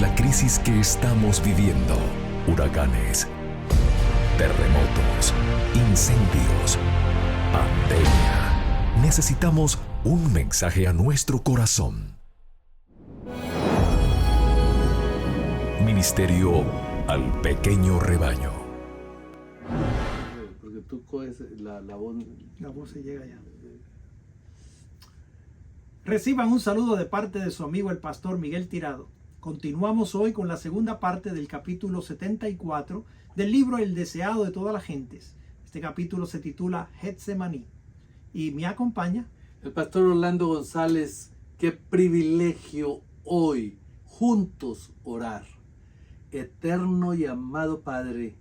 la crisis que estamos viviendo: huracanes, terremotos, incendios, pandemia. Necesitamos un mensaje a nuestro corazón. Ministerio al pequeño rebaño. Porque tú coges la voz. La voz se llega ya. Reciban un saludo de parte de su amigo el pastor Miguel Tirado. Continuamos hoy con la segunda parte del capítulo 74 del libro El deseado de todas las gentes. Este capítulo se titula Getsemaní y me acompaña El pastor Orlando González. Qué privilegio hoy juntos orar. Eterno y amado Padre,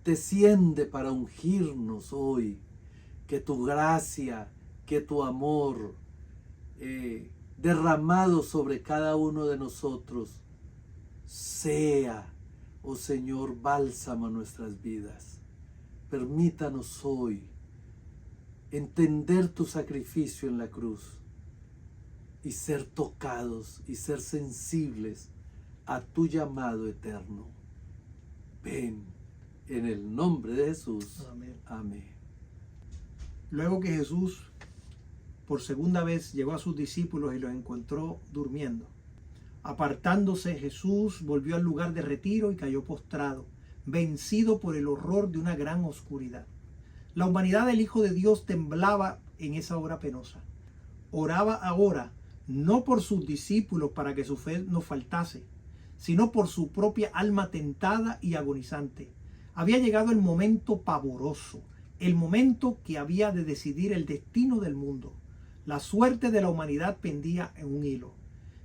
desciende para ungirnos hoy. Que tu gracia, que tu amor derramado sobre cada uno de nosotros sea, oh Señor, bálsamo a nuestras vidas. Permítanos hoy entender tu sacrificio en la cruz y ser tocados y ser sensibles a tu llamado eterno. Ven en el nombre de Jesús. Amén. Amén. Luego que Jesús por segunda vez llegó a sus discípulos y los encontró durmiendo. Apartándose, Jesús volvió al lugar de retiro y cayó postrado, vencido por el horror de una gran oscuridad. La humanidad del Hijo de Dios temblaba en esa hora penosa. Oraba ahora, no por sus discípulos para que su fe no faltase, sino por su propia alma tentada y agonizante. Había llegado el momento pavoroso, el momento que había de decidir el destino del mundo. La suerte de la humanidad pendía en un hilo.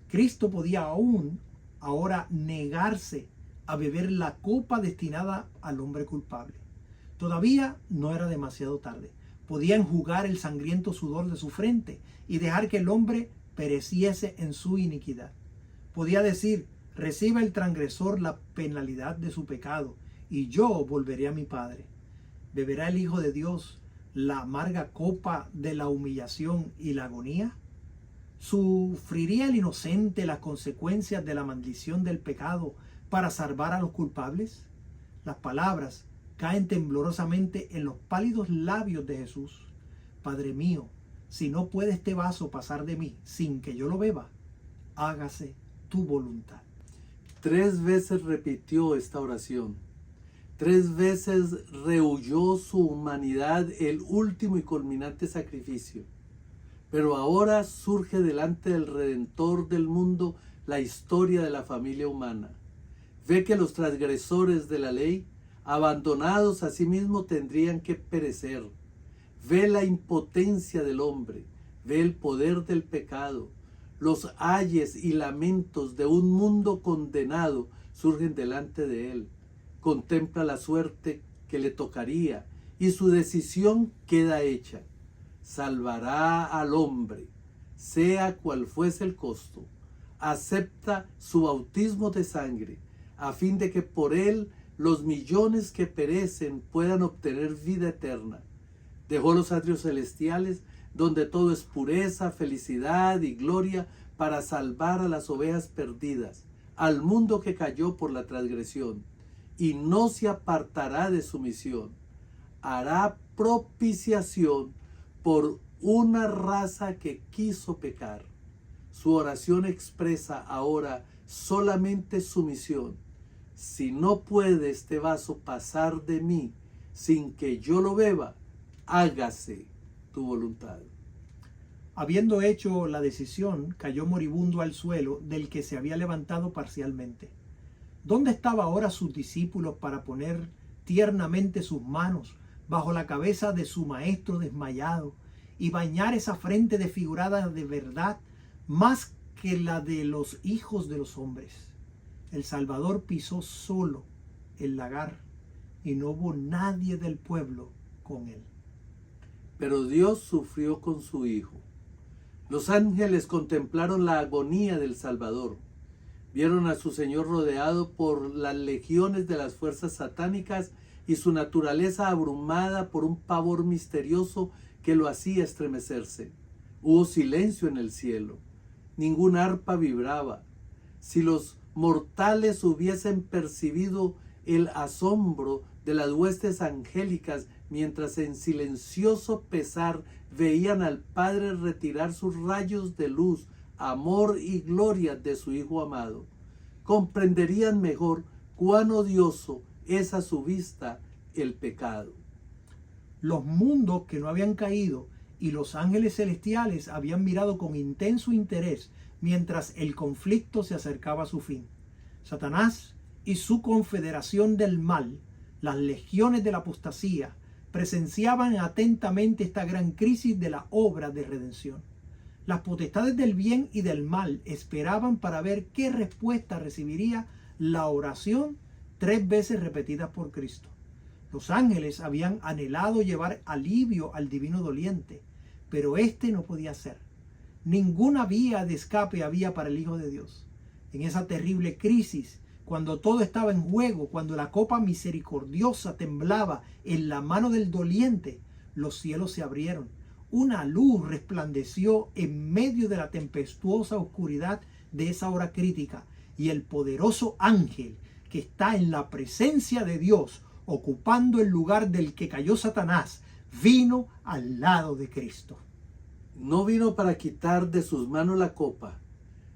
Cristo podía aún ahora negarse a beber la copa destinada al hombre culpable. Todavía no era demasiado tarde. Podía enjugar el sangriento sudor de su frente y dejar que el hombre pereciese en su iniquidad. Podía decir: reciba el transgresor la penalidad de su pecado, y yo volveré a mi Padre. ¿Beberá el Hijo de Dios la amarga copa de la humillación y la agonía? ¿Sufriría el inocente las consecuencias de la maldición del pecado para salvar a los culpables? Las palabras caen temblorosamente en los pálidos labios de Jesús. Padre mío, si no puede este vaso pasar de mí sin que yo lo beba, hágase tu voluntad. 3 veces repitió esta oración. 3 veces rehuyó su humanidad el último y culminante sacrificio. Pero ahora surge delante del Redentor del mundo la historia de la familia humana. Ve que los transgresores de la ley, abandonados a sí mismos, tendrían que perecer. Ve la impotencia del hombre, ve el poder del pecado. Los ayes y lamentos de un mundo condenado surgen delante de él. Contempla la suerte que le tocaría y su decisión queda hecha. Salvará al hombre, sea cual fuese el costo. Acepta su bautismo de sangre, a fin de que por él los millones que perecen puedan obtener vida eterna. Dejó los atrios celestiales, donde todo es pureza, felicidad y gloria, para salvar a las ovejas perdidas, al mundo que cayó por la transgresión, y no se apartará de su misión. Hará propiciación por una raza que quiso pecar. Su oración expresa ahora solamente su misión. Si no puede este vaso pasar de mí sin que yo lo beba, hágase tu voluntad. Habiendo hecho la decisión, cayó moribundo al suelo, del que se había levantado parcialmente. ¿Dónde estaban ahora sus discípulos para poner tiernamente sus manos bajo la cabeza de su maestro desmayado y bañar esa frente desfigurada de verdad más que la de los hijos de los hombres? El Salvador pisó solo el lagar y no hubo nadie del pueblo con él. Pero Dios sufrió con su Hijo. Los ángeles contemplaron la agonía del Salvador. Vieron a su Señor rodeado por las legiones de las fuerzas satánicas y su naturaleza abrumada por un pavor misterioso que lo hacía estremecerse. Hubo silencio en el cielo. Ningún arpa vibraba. Si los mortales hubiesen percibido el asombro de las huestes angélicas mientras en silencioso pesar veían al Padre retirar sus rayos de luz, amor y gloria de su Hijo amado, comprenderían mejor cuán odioso es a su vista el pecado. Los mundos que no habían caído y los ángeles celestiales habían mirado con intenso interés mientras el conflicto se acercaba a su fin. Satanás y su confederación del mal, las legiones de la apostasía, presenciaban atentamente esta gran crisis de la obra de redención. Las potestades del bien y del mal esperaban para ver qué respuesta recibiría la oración 3 veces repetida por Cristo. Los ángeles habían anhelado llevar alivio al divino doliente, pero éste no podía ser. Ninguna vía de escape había para el Hijo de Dios. En esa terrible crisis, cuando todo estaba en juego, cuando la copa misericordiosa temblaba en la mano del doliente, los cielos se abrieron. Una luz resplandeció en medio de la tempestuosa oscuridad de esa hora crítica, y el poderoso ángel que está en la presencia de Dios, ocupando el lugar del que cayó Satanás, vino al lado de Cristo. No vino para quitar de sus manos la copa,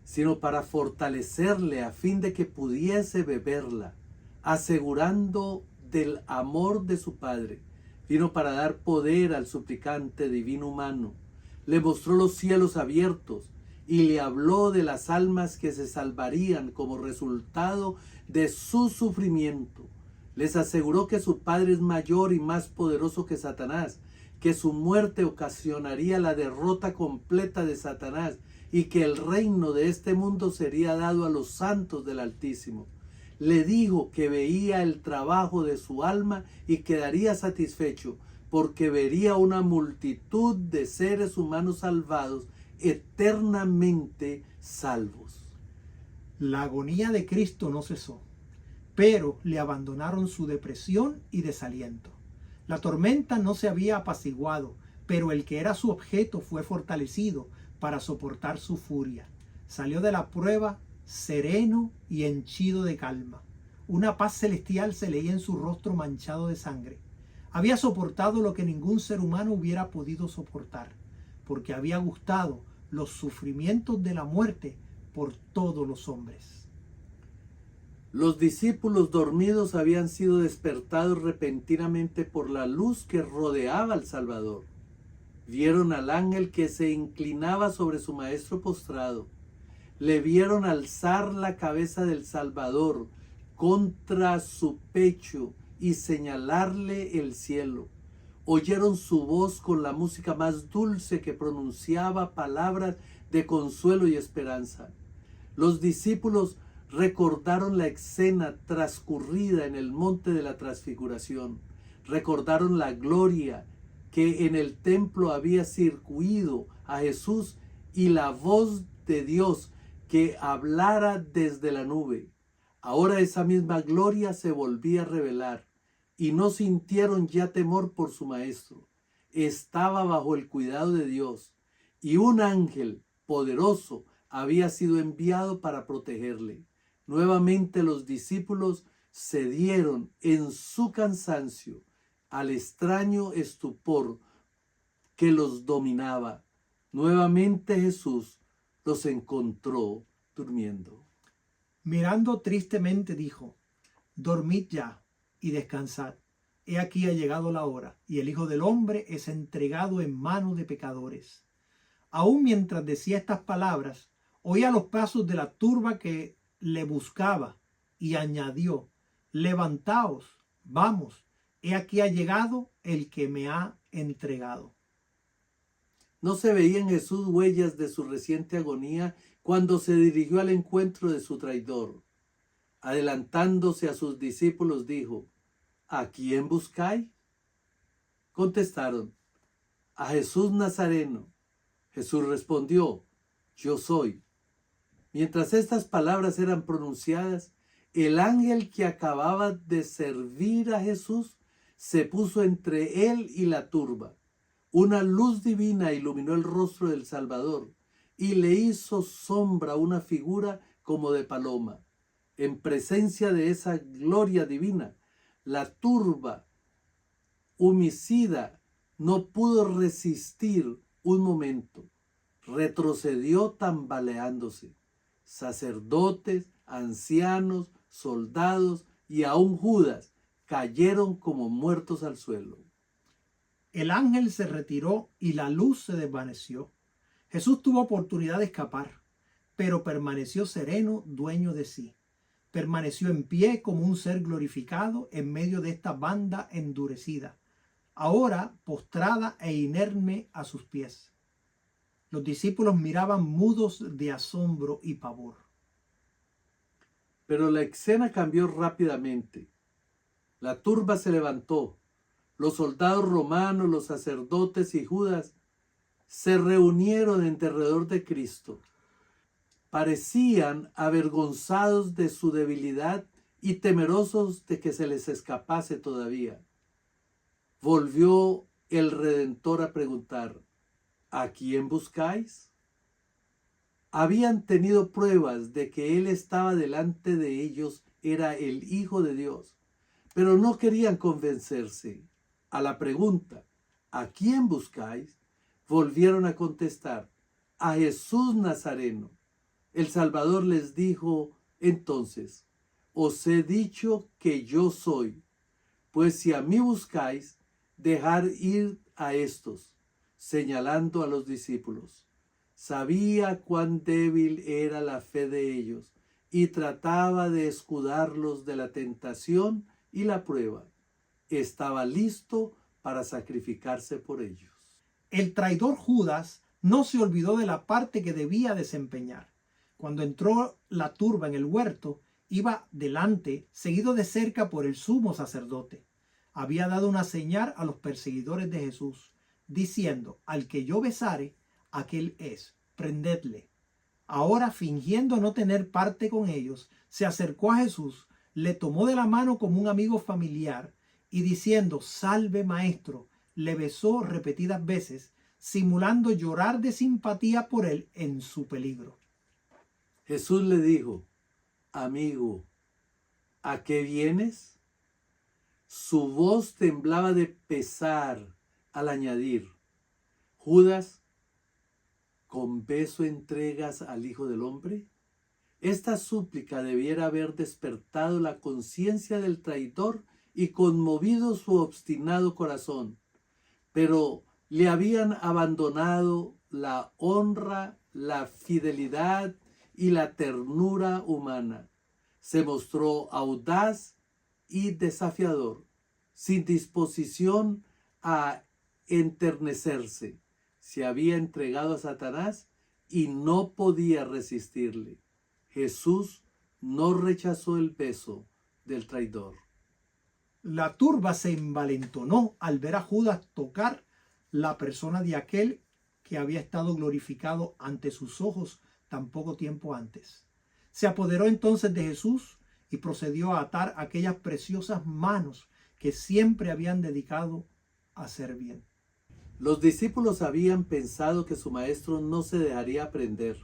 sino para fortalecerle a fin de que pudiese beberla, asegurando del amor de su Padre. Vino para dar poder al suplicante divino humano. Le mostró los cielos abiertos y le habló de las almas que se salvarían como resultado de su sufrimiento. Les aseguró que su Padre es mayor y más poderoso que Satanás, que su muerte ocasionaría la derrota completa de Satanás y que el reino de este mundo sería dado a los santos del Altísimo. Le dijo que veía el trabajo de su alma y quedaría satisfecho porque vería una multitud de seres humanos salvados, eternamente salvos. La agonía de Cristo no cesó, pero le abandonaron su depresión y desaliento. La tormenta no se había apaciguado, pero el que era su objeto fue fortalecido para soportar su furia. Salió de la prueba sereno y henchido de calma. Una paz celestial se leía en su rostro manchado de sangre. Había soportado lo que ningún ser humano hubiera podido soportar, porque había gustado los sufrimientos de la muerte por todos los hombres. Los discípulos dormidos habían sido despertados repentinamente por la luz que rodeaba al Salvador. Vieron al ángel que se inclinaba sobre su maestro postrado. Le vieron alzar la cabeza del Salvador contra su pecho y señalarle el cielo. Oyeron su voz con la música más dulce que pronunciaba palabras de consuelo y esperanza. Los discípulos recordaron la escena transcurrida en el monte de la transfiguración. Recordaron la gloria que en el templo había circuido a Jesús y la voz de Dios que hablara desde la nube. Ahora esa misma gloria se volvía a revelar y no sintieron ya temor por su maestro. Estaba bajo el cuidado de Dios y un ángel poderoso había sido enviado para protegerle. Nuevamente los discípulos cedieron en su cansancio al extraño estupor que los dominaba. Nuevamente Jesús los encontró durmiendo. Mirando tristemente dijo: dormid ya y descansad. He aquí ha llegado la hora, y el Hijo del Hombre es entregado en manos de pecadores. Aún mientras decía estas palabras, oía los pasos de la turba que le buscaba, y añadió: levantaos, vamos, he aquí ha llegado el que me ha entregado. No se veían en Jesús huellas de su reciente agonía cuando se dirigió al encuentro de su traidor. Adelantándose a sus discípulos dijo: ¿a quién buscáis? Contestaron: a Jesús Nazareno. Jesús respondió: yo soy. Mientras estas palabras eran pronunciadas, el ángel que acababa de servir a Jesús se puso entre él y la turba. Una luz divina iluminó el rostro del Salvador y le hizo sombra una figura como de paloma. en presencia de esa gloria divina, la turba homicida no pudo resistir un momento. Retrocedió tambaleándose. Sacerdotes, ancianos, soldados y aún Judas cayeron como muertos al suelo. El ángel se retiró y la luz se desvaneció. Jesús tuvo oportunidad de escapar, pero permaneció sereno, dueño de sí. Permaneció en pie como un ser glorificado en medio de esta banda endurecida, ahora postrada e inerme a sus pies. Los discípulos miraban mudos de asombro y pavor. Pero la escena cambió rápidamente. La turba se levantó. Los soldados romanos, los sacerdotes y Judas se reunieron en derredor de Cristo. Parecían avergonzados de su debilidad y temerosos de que se les escapase todavía. Volvió el Redentor a preguntar: ¿a quién buscáis? Habían tenido pruebas de que Él estaba delante de ellos, era el Hijo de Dios, pero no querían convencerse. A la pregunta, ¿a quién buscáis?, volvieron a contestar: a Jesús Nazareno. El Salvador les dijo entonces: os he dicho que yo soy, pues si a mí buscáis, dejad ir a estos, señalando a los discípulos. Sabía cuán débil era la fe de ellos y trataba de escudarlos de la tentación y la prueba. Estaba listo para sacrificarse por ellos. El traidor Judas no se olvidó de la parte que debía desempeñar. Cuando entró la turba en el huerto, iba delante, seguido de cerca por el sumo sacerdote. Había dado una señal a los perseguidores de Jesús, diciendo: al que yo besare, aquel es, prendedle. Ahora, fingiendo no tener parte con ellos, se acercó a Jesús, le tomó de la mano como un amigo familiar y diciendo: salve maestro, le besó repetidas veces, simulando llorar de simpatía por él en su peligro. Jesús le dijo: amigo, ¿a qué vienes? Su voz temblaba de pesar al añadir: Judas, ¿con beso entregas al Hijo del Hombre? Esta súplica debiera haber despertado la conciencia del traidor y conmovido su obstinado corazón, pero le habían abandonado la honra, la fidelidad y la ternura humana. Se mostró audaz y desafiador, sin disposición a enternecerse. Se había entregado a Satanás y no podía resistirle. Jesús no rechazó el beso del traidor. La turba se envalentonó al ver a Judas tocar la persona de aquel que había estado glorificado ante sus ojos tan poco tiempo antes. Se apoderó entonces de Jesús y procedió a atar aquellas preciosas manos que siempre habían dedicado a hacer bien. Los discípulos habían pensado que su maestro no se dejaría prender,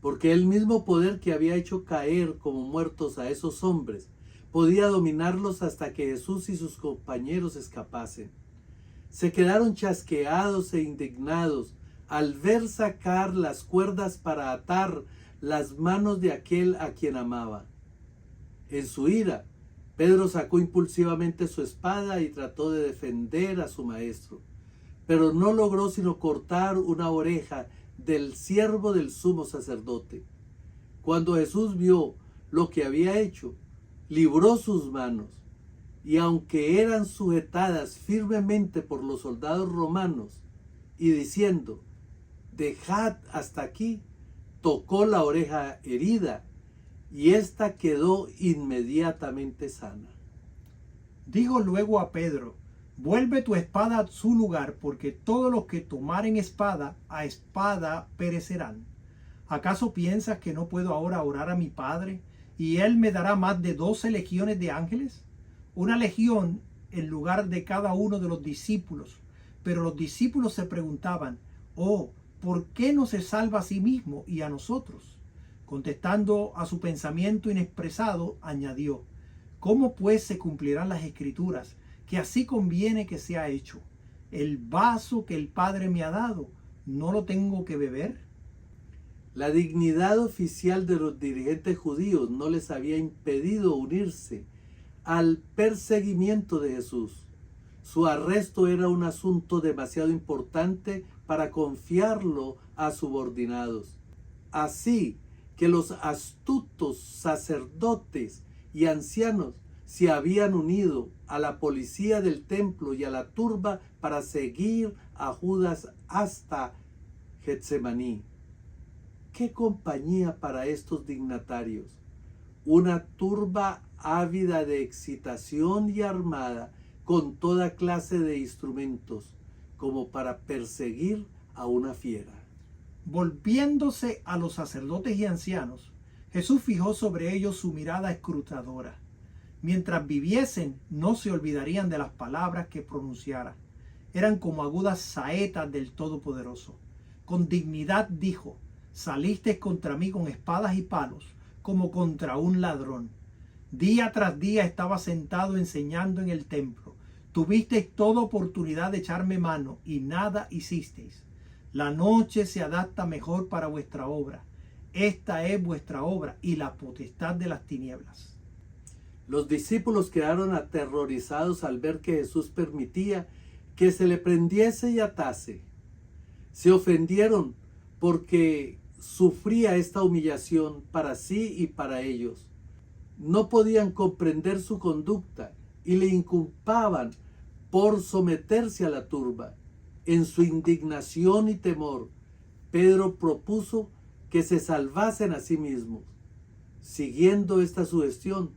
porque el mismo poder que había hecho caer como muertos a esos hombres podía dominarlos hasta que Jesús y sus compañeros escapasen. Se quedaron chasqueados e indignados al ver sacar las cuerdas para atar las manos de aquel a quien amaba. En su ira, Pedro sacó impulsivamente su espada y trató de defender a su maestro, pero no logró sino cortar una oreja del siervo del sumo sacerdote. Cuando Jesús vio lo que había hecho, libró sus manos, y aunque eran sujetadas firmemente por los soldados romanos, y diciendo: dejad hasta aquí, tocó la oreja herida, y ésta quedó inmediatamente sana. Dijo luego a Pedro: vuelve tu espada a su lugar, porque todos los que tomaren espada, a espada perecerán. ¿Acaso piensas que no puedo ahora orar a mi Padre, y Él me dará más de 12 legiones de ángeles? Una legión en lugar de cada uno de los discípulos. Pero los discípulos se preguntaban: oh, ¿por qué no se salva a sí mismo y a nosotros? Contestando a su pensamiento inexpresado, añadió: ¿Cómo pues se cumplirán las escrituras, que así conviene que sea hecho? El vaso que el Padre me ha dado, ¿no lo tengo que beber? La dignidad oficial de los dirigentes judíos no les había impedido unirse al perseguimiento de Jesús. Su arresto era un asunto demasiado importante para confiarlo a subordinados. Así que los astutos sacerdotes y ancianos se habían unido a la policía del templo y a la turba para seguir a Judas hasta Getsemaní. ¿Qué compañía para estos dignatarios? Una turba ávida de excitación y armada con toda clase de instrumentos, como para perseguir a una fiera. Volviéndose a los sacerdotes y ancianos, Jesús fijó sobre ellos su mirada escrutadora. Mientras viviesen, no se olvidarían de las palabras que pronunciara. Eran como agudas saetas del Todopoderoso. Con dignidad dijo: Salisteis contra mí con espadas y palos, como contra un ladrón. Día tras día estaba sentado enseñando en el templo. Tuvisteis toda oportunidad de echarme mano y nada hicisteis. La noche se adapta mejor para vuestra obra. Esta es vuestra obra y la potestad de las tinieblas. Los discípulos quedaron aterrorizados al ver que Jesús permitía que se le prendiese y atase. Se ofendieron porque sufría esta humillación para sí y para ellos. No podían comprender su conducta y le inculpaban por someterse a la turba. En su indignación y temor, Pedro propuso que se salvasen a sí mismos. Siguiendo esta sugestión,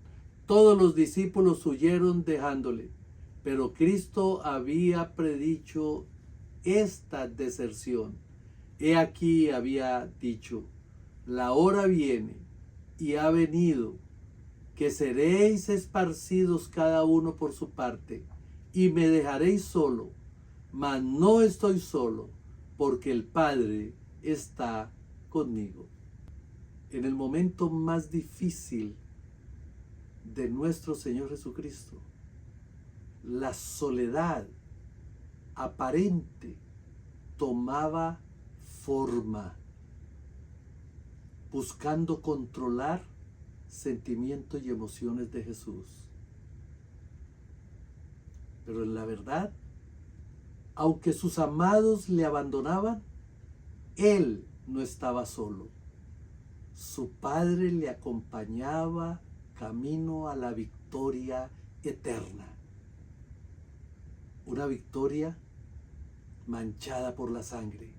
todos los discípulos huyeron dejándole, pero Cristo había predicho esta deserción. He aquí había dicho: la hora viene y ha venido, que seréis esparcidos cada uno por su parte, y me dejaréis solo, mas no estoy solo, porque el Padre está conmigo. En el momento más difícil de nuestro Señor Jesucristo, la soledad aparente tomaba forma, buscando controlar sentimientos y emociones de Jesús. Pero en la verdad, aunque sus amados le abandonaban, Él no estaba solo. Su Padre le acompañaba camino a la victoria eterna. Una victoria manchada por la sangre,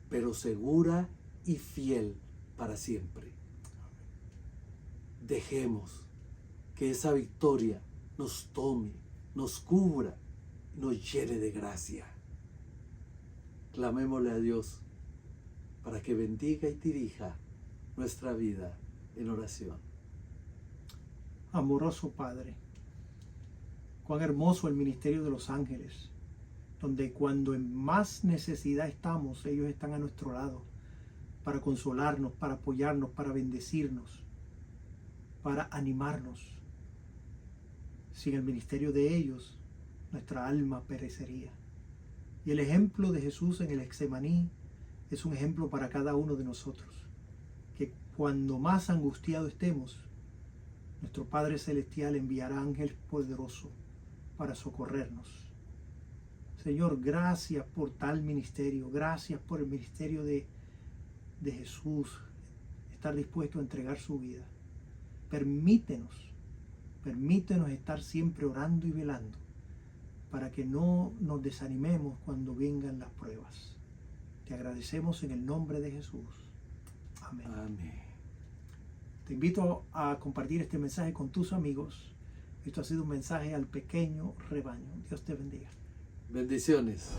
pero segura y fiel para siempre. Dejemos que esa victoria nos tome, nos cubra, nos llene de gracia. Clamémosle a Dios para que bendiga y dirija nuestra vida en oración. Amoroso Padre, cuán hermoso el ministerio de los ángeles, donde cuando en más necesidad estamos, ellos están a nuestro lado para consolarnos, para apoyarnos, para bendecirnos, para animarnos. Sin el ministerio de ellos, nuestra alma perecería. Y el ejemplo de Jesús en el Getsemaní es un ejemplo para cada uno de nosotros, que cuando más angustiado estemos, nuestro Padre Celestial enviará ángeles poderosos para socorrernos. Señor, gracias por tal ministerio, gracias por el ministerio de Jesús, estar dispuesto a entregar su vida. Permítenos estar siempre orando y velando para que no nos desanimemos cuando vengan las pruebas. Te agradecemos en el nombre de Jesús. Amén. Amén. Te invito a compartir este mensaje con tus amigos. Esto ha sido un mensaje al pequeño rebaño. Dios te bendiga. Bendiciones.